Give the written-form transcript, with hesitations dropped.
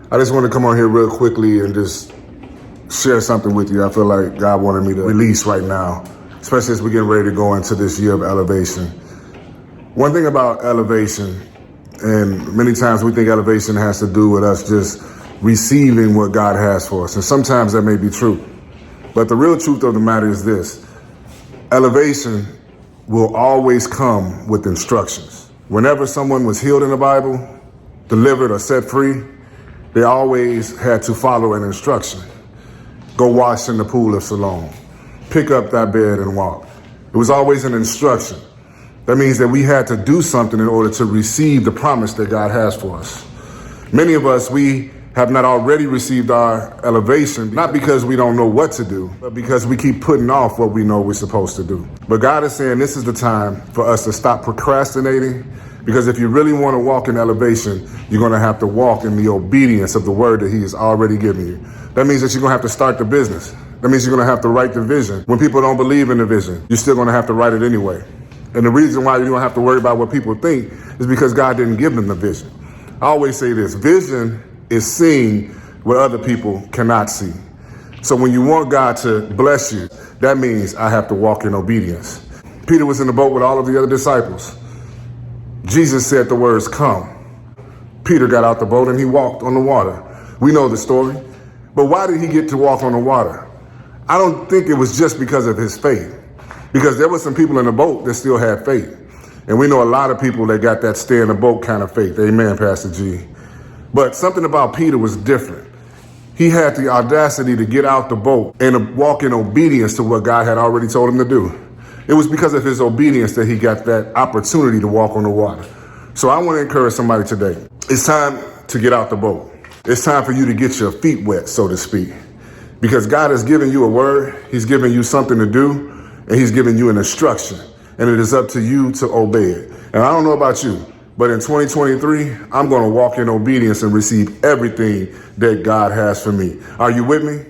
I just want to come on here real quickly and just share something with you. I feel like God wanted me to release right now, especially as we're getting ready to go into this year of elevation. One thing about elevation, and many times we think elevation has to do with us just receiving what God has for us. And sometimes that may be true. But the real truth of the matter is this: elevation will always come with instructions. Whenever someone was healed in the Bible, delivered or set free, they always had to follow an instruction. Go wash in the pool of Siloam. Pick up thy bed and walk. It was always an instruction. That means that we had to do something in order to receive the promise that God has for us. Many of us, we have not already received our elevation, not because we don't know what to do, but because we keep putting off what we know we're supposed to do. But God is saying this is the time for us to stop procrastinating, because if you really want to walk in elevation, you're going to have to walk in the obedience of the word that he has already given you. That means that you're going to have to start the business. That means you're going to have to write the vision. When people don't believe in the vision, you're still going to have to write it anyway. And the reason why you don't have to worry about what people think is because God didn't give them the vision. I always say this: vision is seeing what other people cannot see. So when you want God to bless you, that means I have to walk in obedience. Peter was in the boat with all of the other disciples. Jesus said the words, "Come." Peter got out the boat and he walked on the water. We know the story. But why did he get to walk on the water? I don't think it was just because of his faith, because there were some people in the boat that still had faith. And we know a lot of people that got that stay in the boat kind of faith. Amen, Pastor G. But something about Peter was different. He had the audacity to get out the boat and walk in obedience to what God had already told him to do. It was because of his obedience that he got that opportunity to walk on the water. So I want to encourage somebody today. It's time to get out the boat. It's time for you to get your feet wet, so to speak, because God has given you a word. He's given you something to do, and he's given you an instruction, and it is up to you to obey it. And I don't know about you, but in 2023, I'm going to walk in obedience and receive everything that God has for me. Are you with me?